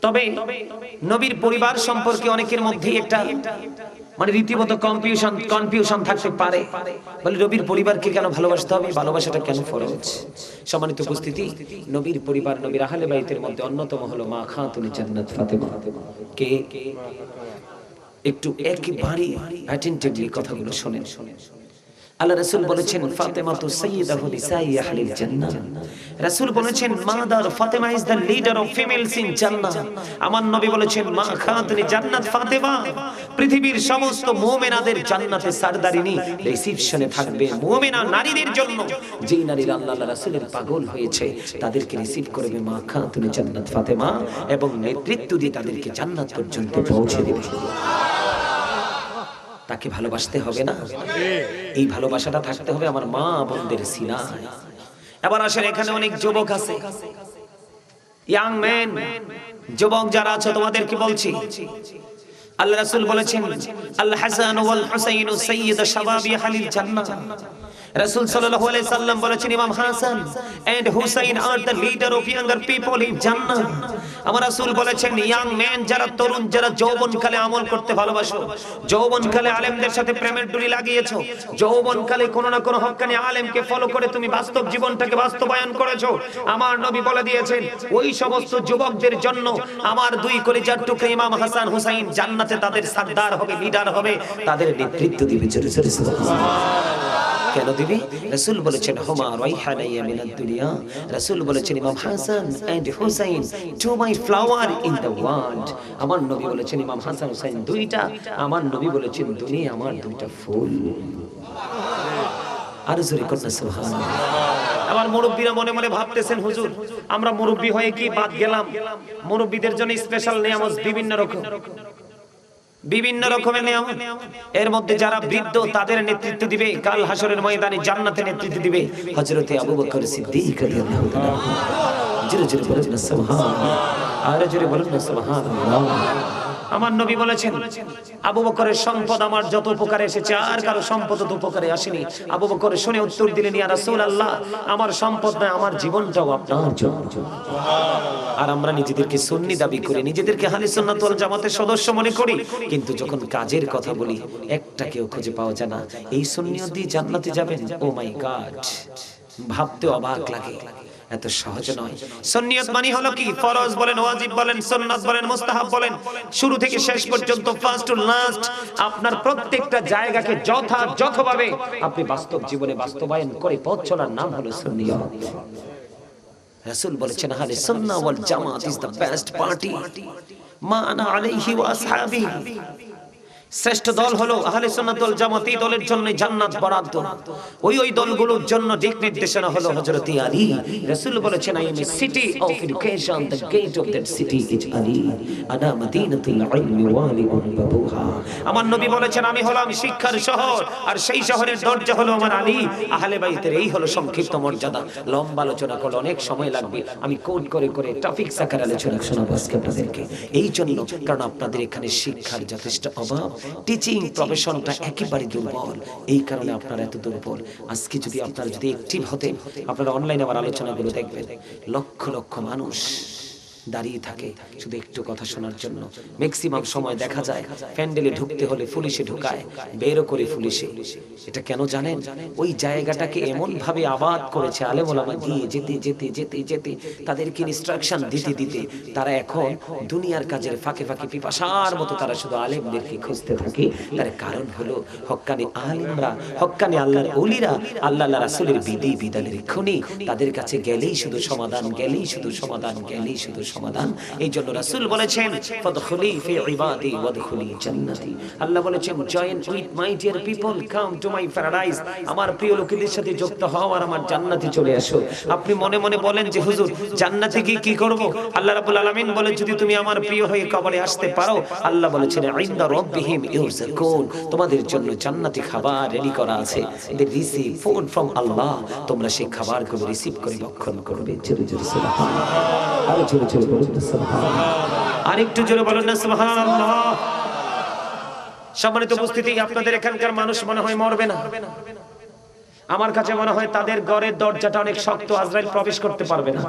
তবে নবীর পরিবার সম্পর্কে অনেকের মধ্যে একটা মানে রীতিমতো কনফিউশন থাকতে পারে। বলে নবীর পরিবারকে কেন ভালোবাসতে হবে, ভালোবাসাটা কেন ফরজ? সম্মানিত উপস্থিতি, নবীর পরিবার, নবীর আহলে বাইতের মধ্যে অন্যতম হলো মা খাতুনে জান্নাত ফাতেমা। কে? একটু একেবারে অ্যাটেনটিভলি কথাগুলো শুনেন। আল্লাহ রাসূল বলেছেন ফাতেমা তু সাইয়্যিদাতু নিসাই আহলিল জান্নাহ। রাসূল বলেছেন mother Fatema is the leader of females in জান্নাহ। আমার নবী বলেছেন মা খাতুনে জান্নাত ফাতেমা পৃথিবীর সমস্ত মুমিনাদের জান্নাতে সরদারিনী রিসিপশনে থাকবে। মুমিনা নারীদের জন্য, যেই নারীরা আল্লাহ রাসূলের পাগল হয়েছে তাদেরকে রিসিভ করবে মা খাতুনে জান্নাত ফাতেমা, এবং নেতৃত্ব দিয়ে তাদেরকে জান্নাত পর্যন্ত পৌঁছে দেবে। তাকে ভালোবাসতে হবে না? এই ভালোবাসাটা থাকতে হবে আমার মা বোনদের সিনায়। এবার আসেন, এখানে অনেক যুবক আছে, ইয়াং ম্যান, যুবক যারা আছে তোমাদেরকে বলছি, আল্লাহ রাসূল বলেছেন আল হাসান ওয়াল হুসাইন সাইয়্যিদু শাবাবি আহলিল জান্নাহ। রাসূল সাল্লাল্লাহু আলাইহি সাল্লাম বলেছেন ইমাম Hasan and Husain are the leader of younger people in জান্নাহ। আমার রাসূল বলেছেন ইয়াং ম্যান, যারা তরুণ, যারা যৌবনকালে আমল করতে ভালোবাসো, যৌবনকালে আলেমদের সাথে প্রেমের ডুরি লাগিয়েছো, যৌবনকালে কোনো না কোনো হক্কানি আলেমকে ফলো করে তুমি বাস্তব জীবনটাকে বাস্তবায়ন করেছো, আমার নবী বলে দিয়েছেন ওই সমস্ত যুবকদের জন্য আমার দুই কলিজার টুকরা ইমাম হাসান হুসাইন জান্নাতে তাদের সরদার হবে, লিডার হবে, তাদের নেতৃত্ব দিবে। জোরে জোরে সুবহানাল্লাহ। কেন দিবে? রাসূল বলেছেন হুমা রাইহানাইয়া মিনাদ দুনিয়া। রাসূল বলেছেন ইমাম Hasan and Husain to my flower in the world. আমার নবী বলেছেন ইমাম হাসান হুসাইন দুইটা, আমার নবী বলেছেন দুনিয়া আমার দুইটা ফুল। আর জোরে করতে সুবহানাল্লাহ। আমার মুরব্বিরা মনে মনে ভাবতেছেন হুজুর আমরা মুরব্বি হয়ে কি বাদ গেলাম? মুরব্বিদের জন্য স্পেশাল নিয়ামত বিভিন্ন রকমের নিয়ামত। এর মধ্যে যারা বৃদ্ধ তাদের নেতৃত্ব দিবে কাল হাসরের ময়দানে, জান্নাতে নেতৃত্ব দিবে হযরতে আবু বকর সিদ্দিক রাদিয়াল্লাহু তাআলা। জোরে জোরে বলেন না সুবহানাল্লাহ, আর জোরে বলেন না সুবহানাল্লাহ। আমার নবী বলেছেন আবু বকরের সম্পদ আমার যত উপকারে এসেছে আর কারো সম্পদ তত উপকারে আসেনি। আবু বকর শুনে উত্তর দিলেন ইয়া রাসূলুল্লাহ, আমার সম্পদ নয়, আমার জীবনটাও আপনার জন্য। আর আমরা নিজেদেরকে সুন্নি দাবি করি, নিজেদেরকে আহলে সুন্নাত ওয়াল জামাতের সদস্য মনে করি, কিন্তু যখন কাজের কথা বলি একটাকেও খুঁজে পাওয়া যায় না। এই সুন্নিয়ত দিয়ে জান্নাতে যাবেন, ও মাই গড, ভাবতে অবাক লাগে, এত সহজ নয়। সুন্নিয়ত মানে হলো কি? ফরজ বলেন, ওয়াজিব বলেন, সুন্নাত বলেন, মুস্তাহাব বলেন, শুরু থেকে শেষ পর্যন্ত ফার্স্ট টু লাস্ট আপনার প্রত্যেকটা জায়গাকে যথাযথভাবে আপনি বাস্তব জীবনে বাস্তবায়ন করে পথ চলার নাম হলো সুন্নিয়ত। রাসূল বলেছেন আহলে সুন্নাহ ওয়াল জামাত ইজ দ্য বেস্ট পার্টি মা আনা আলাইহি ওয়া আসহাবি। শ্রেষ্ঠ দল হলো আহলে সুন্নাত ওয়াল জামাত। এই দলের জন্য জান্নাত বরাদ্দ। ওই দলগুলোর জন্য দিক নির্দেশনা হলো হযরত আলী। রাসূল বলেছেন, I am a city of education, the gate of that city is Ali, আনা মাদিনাতুল ইলমি ওয়ালিউন বাবুহা। আমার নবী বলেছেন, আমি হলাম শিক্ষার শহর, আর সেই শহরের দরজা হলো আমার আলী। আহলে বাইতের এই হলো সংক্ষিপ্ত মর্যাদা। লম্বা আলোচনা করলে অনেক সময় লাগবে, আমি কোড করে করে টপিক আকারে আলোচনা শোনাবো আজকে আপনাদেরকে। এই জন্য কারণ আপনাদের এখানে শিক্ষার যথেষ্ট অভাব, টিচিং প্রফেশনটা একেবারে দুর্বল, এই কারণে আপনারা এত দুর্বল। আজকে যদি আপনারা যদি অ্যাক্টিভ হতেন, আপনারা অনলাইনে আমার আলোচনাগুলো দেখবেন, লক্ষ লক্ষ মানুষ দাঁড়িয়ে থাকে শুধু একটু কথা শোনার জন্য। ম্যাক্সিমাম সময় দেখা যায় প্যান্ডেলে ঢুকতে হলে পুলিশে ঢুকায়, বেরও করে পুলিশে। এটা কেন জানেন? ওই জায়গাটাকে এমন ভাবে আবাদ করেছে আলেম ওলামা গিয়ে যেতে যেতে যেতে যেতে তাদেরকে ইনস্ট্রাকশন দিতে দিতে তারা এখন দুনিয়ার কাজের ফাঁকে ফাঁকে পিপাসার মতো তারা শুধু আলেমদেরকে খুঁজতে থাকে। তার কারণ হলো হক্কানি আলেমরা, হক্কানি আল্লাহর ওলিরা, আল্লাহ রাসূলের বিধি বিধানের খুনি, তাদের কাছে গেলেই শুধু সমাধান, গেলেই শুধু সমাধান, গেলেই শুধু সমাধান। এই জন্য রাসূল বলেছেন, ফাদখুলি ফি ইবাদি ওয়াদখুলি জান্নাতি। আল্লাহ বলেছেন, join with my dear people, come to my paradise. আমার প্রিয় লোকেদের সাথে যুক্ত হও আর আমার জান্নাতে চলে আসো। আপনি মনে মনে বলেন যে হুজুর জান্নাতে গিয়ে কি করব? আল্লাহ রাব্বুল আলামিন বলেন, যদি তুমি আমার প্রিয় হয়ে কবরে আসতে পারো, আল্লাহ বলেছেন, ইনদা রাব্বিহিম ইউরযাকুন, তোমাদের জন্য জান্নাতি খাবার রেডি করা আছে। দে রিসিভ ফুড ফ্রম আল্লাহ, তোমরা সেই খাবারগুলো রিসিভ করে ভক্ষণ করবে। জোরে জোরে সুবহানাল্লাহ, আরো জোরে জোরে বলুন সুবহানাল্লাহ, আরেকটু জোরে বলুন না সুবহানাল্লাহ। সম্মানিত উপস্থিতি, আপনাদের এখানকার মানুষ মনে হয় মরবে না। আমার কাছে মনে হয় তাদের ঘরের দরজাটা অনেক শক্ত, আজরাইল প্রবেশ করতে পারবে না।